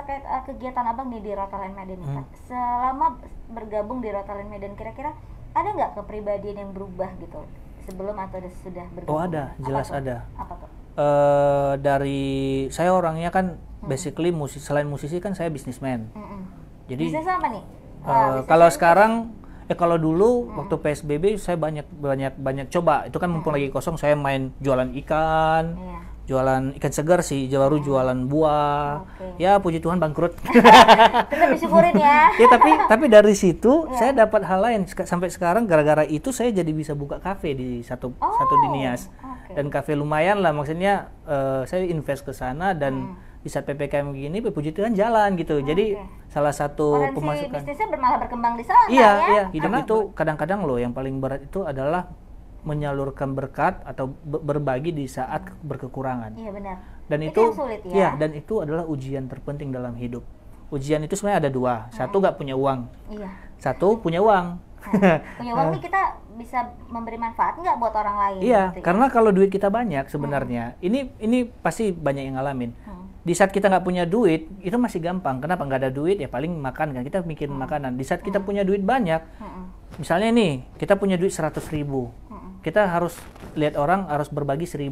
terkait kegiatan abang nih di Rotalen Medan nih, Kak. Selama bergabung di Rotalen Medan, kira-kira ada nggak kepribadian yang berubah gitu sebelum atau sudah bergabung? Oh ada, jelas ada. Apa tuh? Dari saya orangnya kan basically selain musisi kan saya bisnismen. Jadi Bisnis apa nih? kalau sekarang kalau dulu waktu PSBB saya banyak coba. Itu kan mumpung lagi kosong, saya main jualan ikan. Iya. Jualan ikan segar sih, baru jualan buah. Ya puji Tuhan bangkrut. Tetap disyukurin ya. Ya tapi dari situ saya dapat hal lain. Sampai sekarang gara-gara itu saya jadi bisa buka kafe di satu di Nias. Dan kafe lumayan lah, maksudnya saya invest ke sana dan di saat PPKM begini puji Tuhan jalan gitu. Jadi salah satu pemasukan bisnisnya malah berkembang di sana iya, hidup itu kadang-kadang loh yang paling berat itu adalah menyalurkan berkat atau berbagi di saat berkekurangan. Iya benar. Dan itu yang sulit ya. Iya, dan itu adalah ujian terpenting dalam hidup. Ujian itu sebenarnya ada dua. Satu nggak punya uang. Iya. Satu punya uang. Punya uang nih kita bisa memberi manfaat nggak buat orang lain? Iya, gitu, karena kalau duit kita banyak sebenarnya, ini pasti banyak yang ngalamin. Di saat kita nggak punya duit, itu masih gampang. Kenapa nggak ada duit? Ya paling makan kan. Kita mikirin makanan. Di saat kita punya duit banyak, misalnya nih kita punya duit 100.000. Kita harus lihat orang harus berbagi 1.000.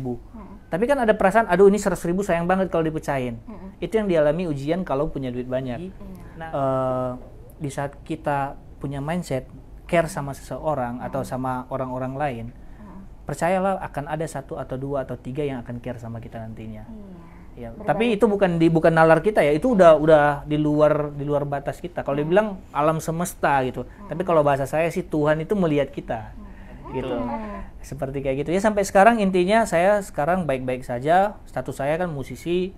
Tapi kan ada perasaan, aduh ini 100.000 sayang banget kalau dipecahin. Itu yang dialami ujian kalau punya duit banyak. Di saat kita punya mindset care sama seseorang atau sama orang-orang lain, percayalah akan ada 1 atau 2 atau 3 yang akan care sama kita nantinya. Ya, tapi itu bukan nalar kita ya, itu udah di luar batas kita. Kalau dibilang alam semesta gitu. Tapi kalau bahasa saya sih Tuhan itu melihat kita. Gitu. Seperti kayak gitu. Ya sampai sekarang intinya saya sekarang baik-baik saja. Status saya kan musisi.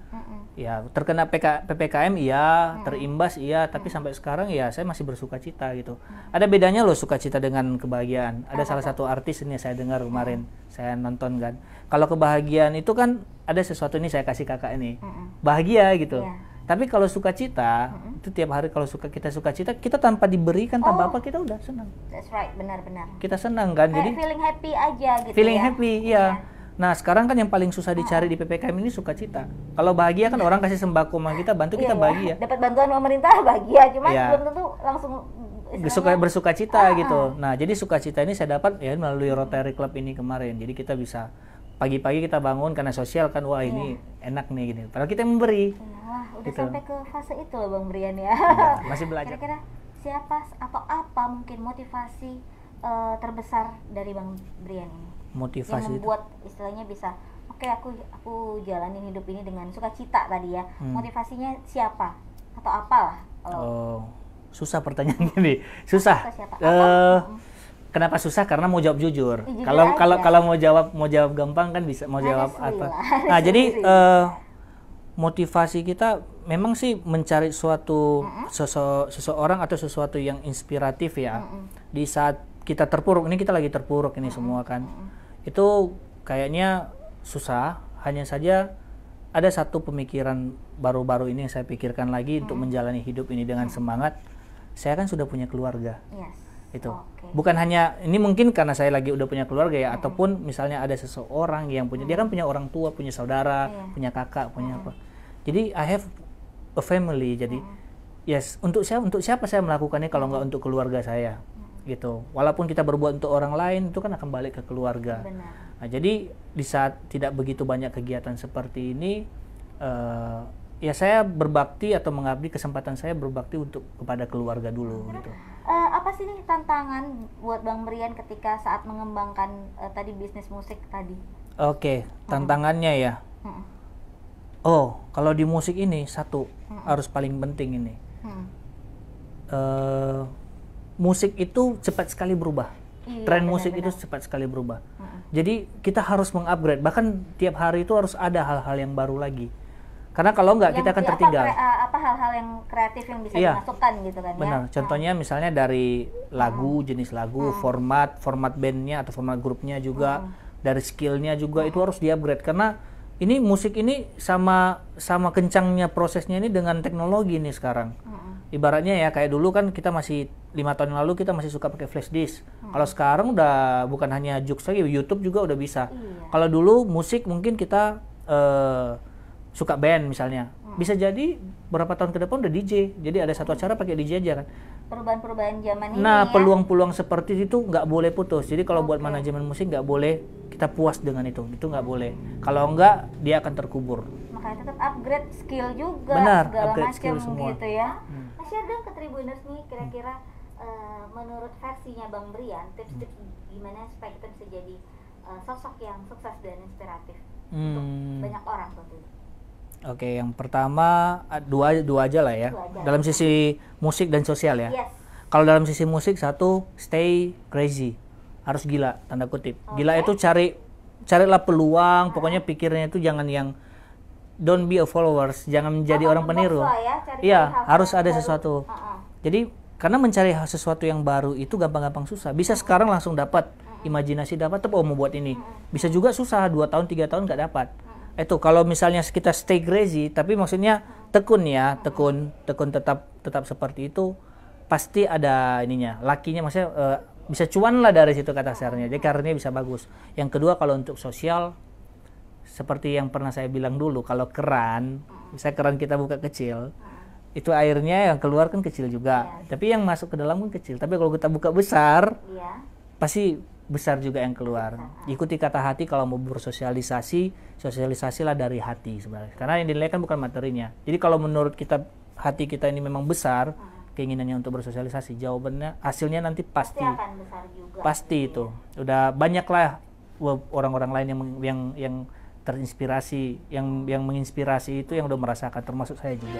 Ya, terkena PPKM iya, terimbas iya, tapi sampai sekarang ya saya masih bersuka cita gitu. Ada bedanya loh sukacita dengan kebahagiaan. Ada salah satu artis ini saya dengar kemarin, saya nonton kan. Kalau kebahagiaan itu kan ada sesuatu ini saya kasih kakak ini. Bahagia gitu. Tapi kalau sukacita, itu tiap hari kalau kita sukacita, kita tanpa diberikan tanpa apa kita udah senang. That's right, benar-benar. Kita senang kan. Kayak jadi feeling happy aja gitu. Feeling happy, iya. Nah, sekarang kan yang paling susah dicari di PPKM ini sukacita. Kalau bahagia kan orang kasih sembako sama kita, bantu kita bahagia. Dapat bantuan pemerintah bahagia, cuman belum tentu langsung bersukacita gitu. Nah, jadi sukacita ini saya dapat ya melalui Rotary Club ini kemarin. Jadi kita bisa pagi-pagi kita bangun karena sosial kan, wah ini enak nih gini. Padahal kita yang memberi. Wah, udah gitu. Sampai ke fase itu loh Bang Brian ya. Masih belajar. Kira-kira siapa atau apa mungkin motivasi terbesar dari Bang Brian ini? Motivasi yang membuat istilahnya bisa oke, aku jalanin hidup ini dengan sukacita tadi ya. Motivasinya siapa atau apalah? Susah pertanyaan ini. Susah. Kenapa susah? Karena mau jawab jujur. Kalau mau jawab gampang kan bisa mau jawab apa. Nah, jadi motivasi kita memang sih mencari suatu seseorang atau sesuatu yang inspiratif ya. Di saat kita terpuruk, ini kita lagi terpuruk ini semua kan. Itu kayaknya susah, hanya saja ada satu pemikiran baru-baru ini yang saya pikirkan lagi untuk menjalani hidup ini dengan semangat. Saya kan sudah punya keluarga. Itu. Bukan hanya ini mungkin karena saya lagi udah punya keluarga ya, ataupun misalnya ada seseorang yang punya, dia kan punya orang tua, punya saudara, punya kakak, punya apa. Jadi I have a family. Jadi yes, untuk siapa saya melakukannya kalau nggak untuk keluarga saya. Gitu. Walaupun kita berbuat untuk orang lain itu kan akan balik ke keluarga. Nah, jadi di saat tidak begitu banyak kegiatan seperti ini, ya saya berbakti atau mengabdi, kesempatan saya berbakti untuk kepada keluarga dulu. Gitu. Apa sih nih tantangan buat Bang Brian ketika saat mengembangkan tadi bisnis musik tadi? Oke, tantangannya ya. Kalau di musik ini satu harus paling penting ini. Musik itu cepat sekali berubah. Tren musik itu cepat sekali berubah. Jadi kita harus mengupgrade. Bahkan tiap hari itu harus ada hal-hal yang baru lagi. Karena kalau nggak kita akan tertinggal. Apa hal-hal yang kreatif yang bisa dimasukkan gitu kan? Benar. Ya? Contohnya misalnya dari lagu, jenis lagu, format bandnya atau format grupnya juga, dari skillnya juga itu harus di-upgrade. Karena ini musik ini sama kencangnya prosesnya ini dengan teknologi nih sekarang. Ibaratnya ya kayak dulu kan kita masih 5 tahun yang lalu kita masih suka pakai flash disk. Kalau sekarang udah bukan hanya Joox lagi, YouTube juga udah bisa. Kalau dulu musik mungkin kita suka band misalnya, bisa jadi berapa tahun ke depan udah DJ. Jadi ada satu acara pakai DJ aja kan. Perubahan-perubahan zaman ini Nah, ya. peluang-peluang seperti itu nggak boleh putus. Jadi kalau buat manajemen musik nggak boleh kita puas dengan itu nggak boleh. Kalau enggak, dia akan terkubur. Makanya tetap upgrade skill juga, Benar, segala upgrade macam skill semua. gitu ya. Share dong ke Tribuners nih, kira-kira menurut versinya Bang Brian, tips-tips gimana supaya kita bisa jadi sosok yang sukses dan inspiratif untuk banyak orang tentunya. Oke, yang pertama dua aja lah ya. Dua aja. Dalam sisi musik dan sosial ya. Yes. Kalau dalam sisi musik, satu, stay crazy, harus gila, tanda kutip. Gila itu carilah peluang, pokoknya pikirnya itu jangan yang don't be a followers, jangan menjadi orang peniru. Iya, harus ada sesuatu. Jadi karena mencari sesuatu yang baru itu gampang-gampang susah. Bisa sekarang langsung dapat, imajinasi dapat, tapi mau buat ini. Bisa juga susah, 2 tahun, 3 tahun nggak dapat. Itu kalau misalnya kita stay crazy, tapi maksudnya tekun ya, tekun tetap seperti itu, pasti ada ininya, lakinya, maksudnya bisa cuan lah dari situ kata kasarnya. Jadi karirnya bisa bagus. Yang kedua kalau untuk sosial, seperti yang pernah saya bilang dulu, kalau keran, misalnya keran kita buka kecil, itu airnya yang keluar kan kecil juga, tapi yang masuk ke dalam kan kecil. Tapi kalau kita buka besar, pasti besar juga yang keluar. Ikuti kata hati kalau mau bersosialisasi, sosialisasilah dari hati sebenarnya. Karena yang dinilai kan bukan materinya. Jadi kalau menurut kita, hati kita ini memang besar, keinginannya untuk bersosialisasi, jawabannya, hasilnya nanti pasti akan besar juga. Pasti itu. Udah banyak lah orang-orang lain yang terinspirasi, yang menginspirasi itu yang udah merasakan, termasuk saya juga.